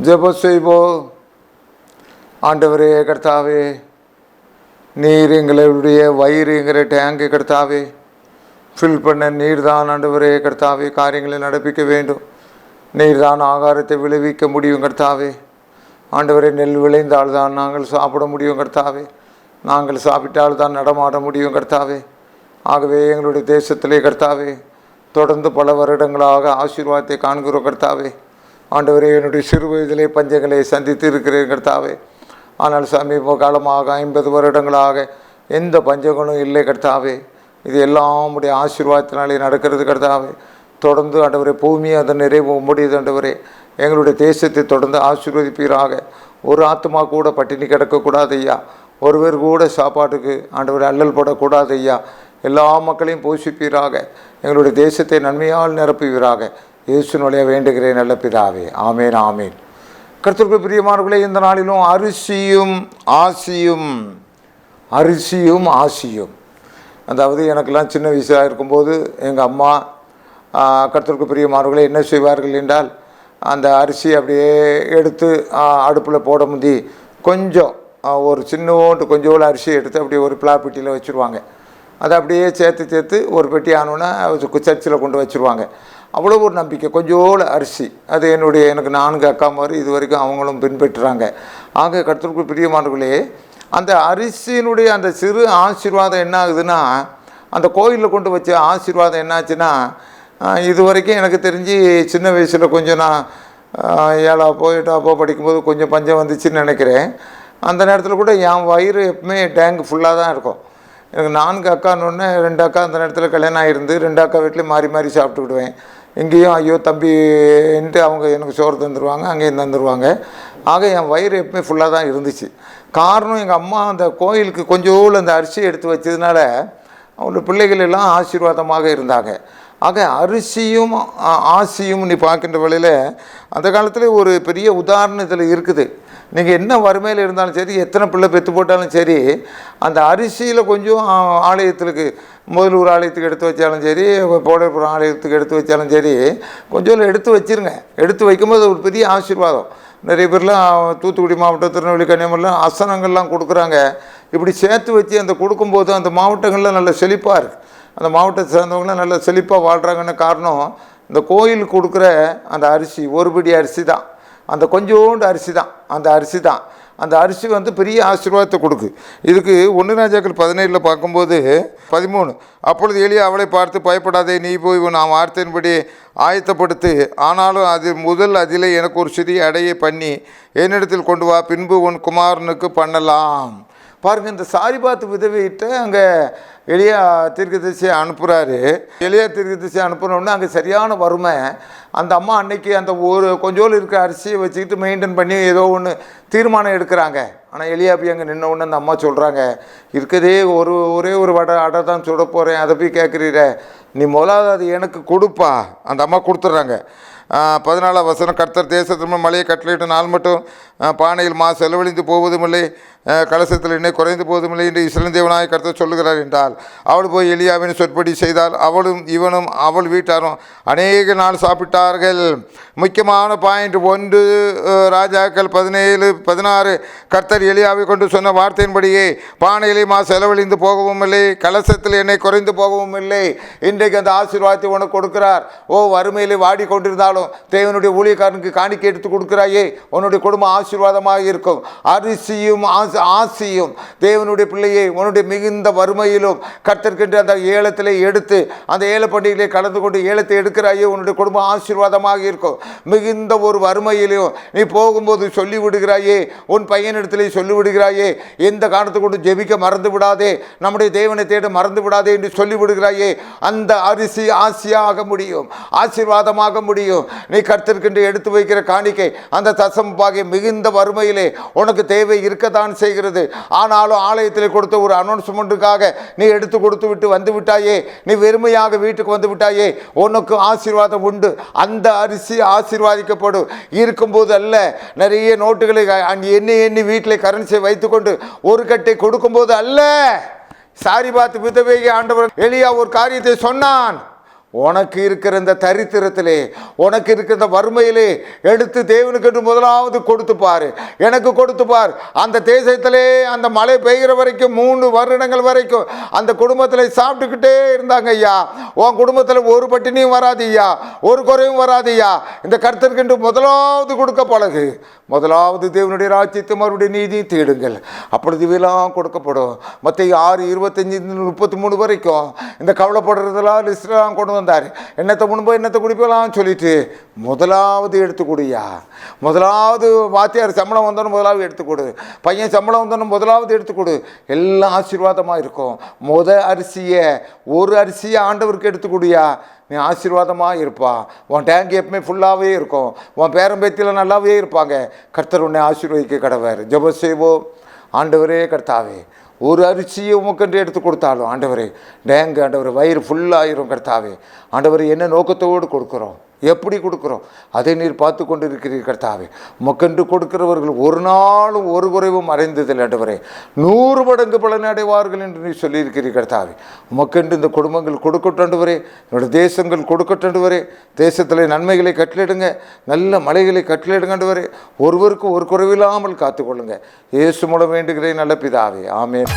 ஜெபம் செய்வோம். ஆண்டவரே கர்த்தாவே, நீர் எங்களுடைய வயிறுங்கிற டேங்கு கர்த்தாவே ஃபில் பண்ண நீர் தான் ஆண்டவரே கர்த்தாவே காரியங்களை நடப்பிக்க வேண்டும். நீர் தான் ஆகாரத்தை விளைவிக்க முடியும் கர்த்தாவே. ஆண்டவரே, நெல் விளைந்தால் தான் நாங்கள் சாப்பிட முடியும் கர்த்தாவே. நாங்கள் சாப்பிட்டால் தான் நடமாட முடியும் கர்த்தாவே. ஆகவே எங்களுடைய தேசத்திலே கர்த்தாவே தொடர்ந்து பல வருடங்களாக ஆசீர்வாதத்தை காண்கிறோம் கர்த்தாவே. ஆண்டவரே, என்னுடைய சிறு வயதிலே பஞ்சங்களை சந்தித்து இருக்கிறேன் கர்த்தாவே. ஆனால் சமீப காலமாக 50 வருடங்களாக எந்த பஞ்சங்களும் இல்லை கர்த்தாவே. இது எல்லாம் உடைய ஆசீர்வாதத்தினாலே நடக்கிறது கர்த்தாவே. தொடர்ந்து ஆண்டவரே, பூமியை அதன் நிறைவு முடியுது ஆண்டவரே. எங்களுடைய தேசத்தை தொடர்ந்து ஆசீர்வதிப்பீராக. ஒரு ஆத்மா கூட பட்டினி கிடக்கக்கூடாது ஐயா. ஒருவர் கூட சாப்பாட்டுக்கு ஆண்டவரே அல்லல் படக்கூடாது ஐயா. எல்லா மக்களையும் போஷிப்பீராக. எங்களுடைய தேசத்தை நன்மையால் நிரப்புவீராக. இயேசுவினுடைய வேண்டுகிறேன் நல்ல பிதாவே. ஆமேன் ஆமேன். கர்த்தருக்கு பிரியமானவர்களே, இந்த நாளிலும் அரிசியும் ஆசியும். அதாவது எனக்கெல்லாம் சின்ன வயசாக இருக்கும்போது எங்கள் அம்மா கர்த்தருக்கு பிரியமானவர்களே என்ன செய்வார்கள் என்றால், அந்த அரிசி அப்படியே எடுத்து அடுப்பில் போட முந்தி கொஞ்சம் ஒரு சின்னோண்டு கொஞ்சோண்டு அரிசி எடுத்து அப்படியே ஒரு பிளாப்பெட்டியில் வச்சுருவாங்க. அதை அப்படியே சேர்த்து ஒரு பெட்டி ஆனோன்னா சர்ச்சில் கொண்டு வச்சுருவாங்க. அவ்வளோ ஒரு நம்பிக்கை. கொஞ்சோண்டு அரிசி. அது எனக்கு 4 அக்கா மாதிரி இது வரைக்கும் அவங்களும் பின்பற்றுறாங்க. ஆக கர்த்தருக்கு பிரியமானவர்களே, அந்த அரிசியினுடைய அந்த சிறு ஆசீர்வாதம் என்ன ஆகுதுன்னா, அந்த கோயிலில் கொண்டு வச்ச ஆசீர்வாதம் என்னாச்சுன்னா, இது வரைக்கும் எனக்கு தெரிஞ்சு சின்ன வயசில் கொஞ்சம் நான் 7ஆப்போ 8ஆப்போ படிக்கும்போது கொஞ்சம் பஞ்சம் வந்துச்சுன்னு நினைக்கிறேன். அந்த நேரத்தில் கூட என் வயிறு எப்பவுமே டேங்க் ஃபுல்லாக தான் இருக்கும். எனக்கு 4 அக்கான்னு 2 அக்கா அந்த நேரத்தில் கல்யாணம் ஆகிருந்து 2 அக்கா வீட்டில் மாறி மாறி சாப்பிட்டுக்கிடுவேன். இங்கேயும் ஐயோ தம்பின்ட்டு அவங்க எனக்கு சோறு தந்துடுவாங்க, அங்கேயும் தந்துடுவாங்க. ஆக என் வயிறு எப்பவுமே ஃபுல்லாக தான் இருந்துச்சு. காரணம், எங்கள் அம்மா அந்த கோயிலுக்கு கொஞ்சோண்டு அந்த அரிசி எடுத்து வச்சதுனால அவங்களோட பிள்ளைகள் எல்லாம் ஆசீர்வாதமாக இருந்தாங்க. ஆக அரிசியும் ஆசியும் நீ பார்க்கின்ற வேளையில் அந்த காலத்தில் ஒரு பெரிய உதாரணத்தில் இருக்குது. நீங்கள் என்ன வறுமையில் இருந்தாலும் சரி, எத்தனை பிள்ளை பெற்று போட்டாலும் சரி, அந்த அரிசியில் கொஞ்சம் ஆலயத்துக்கு முதலூர் ஆலயத்துக்கு எடுத்து வச்சாலும் சரி, போடப்புறம் ஆலயத்துக்கு எடுத்து வச்சாலும் சரி, கொஞ்சம் எடுத்து வச்சுருங்க. எடுத்து வைக்கும்போது ஒரு பெரிய ஆசீர்வாதம். நிறைய பேர்லாம் தூத்துக்குடி மாவட்டம், திருநெல்வேலி, கன்னியாகுமரிலாம் அசனங்கள்லாம் கொடுக்குறாங்க. இப்படி சேர்த்து வச்சு அந்த கொடுக்கும்போது அந்த மாவட்டங்களில் நல்ல செழிப்பாக இருக்குது. அந்த மாவட்டத்தை சேர்ந்தவங்களாம் நல்ல செழிப்பாக வாழ்கிறாங்கன்னு காரணம் இந்த கோயிலுக்கு கொடுக்குற அந்த அரிசி. ஒரு பிடி அரிசி தான், அந்த கொஞ்சோண்டு அரிசி தான். அந்த அரிசி வந்து பெரிய ஆசீர்வாதத்தை கொடுக்கு. இதுக்கு 1 ராஜாக்கள் 17 பார்க்கும்போது 13, அப்பொழுது எலியா அவளை பார்த்து, பயப்படாதே, நீ போய் நான் வார்த்தையின்படி ஆயத்தப்படுத்து. ஆனாலும் அதிலே எனக்கு ஒரு சிறிய அடையை பண்ணி என்னிடத்தில் கொண்டு வா, பின்பு உன் குமாரனுக்கு பண்ணலாம். பாருங்கள், இந்த சாரிபாத் விதவையிட்ட அங்கே எலியா தீர்க்கதரிசியை அனுப்புகிறாரு. எலியா தீர்க்கதரிசியை அனுப்புனோடனே அங்கே சரியான வறுமை. அந்த அம்மா அன்னைக்கு அந்த ஒரு கொஞ்சோடு இருக்கிற அரிசியை வச்சுக்கிட்டு மெயின்டைன் பண்ணி ஏதோ ஒன்று தீர்மானம் எடுக்கிறாங்க. ஆனால் எலியா போய் அங்கே நின்ன உடனே அந்த அம்மா சொல்கிறாங்க, இருக்கதே ஒரே ஒரு அடை தான் சுட போகிறேன், அதை போய் கேட்குறீர, நீ முதலாவது அது எனக்கு கொடுப்பா. அந்த அம்மா கொடுத்துட்றாங்க. 14ஆம் வசனம், கர்த்தர் தேசத்தின் மலையை கட்டளையிட்ட நாள் மட்டும் பானையில் செலவழிந்து போவதுமில்லை, கலசத்தில் எண்ணெய் குறைந்து போவதுமில்லை என்று இஸ்ரவேல் தேவனாய் கர்த்தர் சொல்லுகிறார் என்றால், அவள் போய் எலியாவின் சொற்படி செய்தால் அவளும் இவனும் அவள் வீட்டாரும் அநேக நாள் சாப்பிட்டார்கள். முக்கியமான பாயிண்ட் 1 ராஜாக்கள் 17:16, கர்த்தர் எலியாவை கொண்டு சொன்ன வார்த்தையின்படியே பானையிலே செலவழிந்து போகவும் இல்லை, கலசத்தில் எண்ணெய் குறைந்து போகவும் இல்லை. இன்றைக்கு அந்த ஆசீர்வாதத்தை உனக்கு கொடுக்கிறார். வறுமையிலே வாடி கொண்டிருந்தாலும் தேவனுடைய ஊழியக்காரனுக்கு காணிக்கை எடுத்து கொடுக்கிறாயே, உன்னுடைய குடும்பம் ஆசீர்வாதமாக இருக்கும். அரிசியும் ஆசியும் தேவனுடைய பிள்ளையை உன்னுடைய மிகுந்த வறுமையிலும் கர்த்தர்க்கென்று அந்த ஏலத்திலே எடுத்து அந்த ஏல பண்டிகையிலே கலந்து கொண்டு ஏலத்தை எடுக்கிறாயே, உன்னுடைய குடும்பம் ஆசீர்வாதமாக இருக்கும். மிகுந்த ஒரு வறுமையிலும் நீ போகும்போது சொல்லி விடுகிறாயே, உன் பையனிடத்திலே சொல்லி விடுகிறாயே, எந்த காரணத்தை கொண்டு ஜெபிக்க மறந்து விடாதே, நம்முடைய தேவனை தேட மறந்து விடாதே என்று சொல்லி விடுகிறாயே, அந்த அரிசி ஆசியாக முடியும், ஆசீர்வாதமாக முடியும். நீ கர்த்தர்க்கென்று எடுத்து வைக்கிற காணிக்கை அந்த தசமபாகிய மிகுந்த வறுமையிலே உனக்கு தேவை இருக்கத்தான் செய்கிறது. ஆனாலும் ஆலயத்தில் கொடுத்த ஒரு அனௌன்ஸ்மெண்ட்டுக்காக நீ எடுத்து கொடுத்து விட்டு வந்து விட்டாயே, நீ வெறுமையாக வீட்டுக்கு வந்து விட்டாயே, உனக்கு ஆசீர்வாதம் உண்டு. அந்த அரிசி ஆசீர்வாதிக்கப்படும். இருக்கும்போது அல்ல, நிறைய நோட்டுகளை எண்ணி வீட்டில் கரன்சியை வைத்துக்கொண்டு ஒரு கட்டை கொடுக்கும்போது அல்ல. சாரிபாத் விதவையை ஆண்டவர் எலியா ஒரு காரியத்தை சொன்னான். உனக்கு இருக்கிற இந்த தரித்திரத்திலே, உனக்கு இருக்கிற இந்த வறுமையிலே எடுத்து தேவனுக்கு என்று முதலாவது கொடுத்து பாரு, எனக்கு கொடுத்து பார். அந்த தேசத்திலே அந்த மழை பெய்கிற வரைக்கும் 3 வருடங்கள் வரைக்கும் அந்த குடும்பத்தில் சாப்பிட்டுக்கிட்டே இருந்தாங்க ஐயா. உன் குடும்பத்தில் ஒரு பட்டினியும் வராது ஐயா, ஒரு குறையும் வராது ஐயா. இந்த கர்த்தருக்கு முதலாவது கொடுக்க பழகு. முதலாவது தேவனுடைய ராஜ்யத்தை அவருடைய நீதியை தேடுங்கள், அப்பொழுது இவையெல்லாம் கொடுக்கப்படும். மத்தேயு 6:25-33 வரைக்கும் இந்த கவலைப்படுறதெல்லாம் லிஸ்டெல்லாம் கொண்டு வந்தார். என்னத்தை முன்போ என்னத்தை குடிப்பெல்லாம் சொல்லிட்டு முதலாவது எடுத்துக்கொடுயா. முதலாவது வாத்தியார் சம்பளம் வந்தோன்னு முதலாவது எடுத்துக்கொடு, பையன் சம்பளம் வந்தோன்னு முதலாவது எடுத்துக்கொடு. எல்லாம் ஆசீர்வாதமாக இருக்கும். ஒரு அரிசியை ஆண்டவருக்கு எடுத்துக்கொடுயா, நீ ஆசீர்வாதமாக இருப்பா. உன் டேங்க் எப்பவுமே ஃபுல்லாகவே இருக்கும், உன் பேரம்பேத்தியில் நல்லாவே இருப்பாங்க. கர்த்தர் உன்னை ஆசீர்வதிக்க கடவர். ஜெபம் செய்வோம். ஆண்டவரே கர்த்தாவே, ஒரு அரிசியை உமக்கென்று எடுத்து கொடுத்தாலும் ஆண்டவரே டேங்கு ஆண்டவர் வயிறு ஃபுல்லாகிரும். கர்த்தாவே ஆண்டவரை என்ன நோக்கத்தோடு கொடுக்குறோம், எப்படி கொடுக்குறோம், அதை நீர் பார்த்து கொண்டு இருக்கிறீர். கர்த்தாவே உமக்கென்று கொடுக்கிறவர்கள் ஒரு நாளும் ஒரு குறைவும் அடைந்ததில்லை ஆண்டவரே, 100 மடங்கு பலன் அடைவார்கள் என்று நீர் சொல்லியிருக்கிறீர். கர்த்தாவே உமக்கென்று இந்த குடும்பங்கள் கொடுக்கட்டண்டுவரே, என்னோட தேசங்கள் கொடுக்கட்டண்டுவரே. தேசத்தில் நன்மைகளை கட்டளிடுங்க, நல்ல மலைகளை கட்டளிடுங்கண்டுவரே. ஒருவருக்கு ஒரு குறைவில்லாமல் காத்துக்கொள்ளுங்க. இயேசு மூலம் வேண்டுகிறேன் நல்ல பிதாவே, ஆமென்.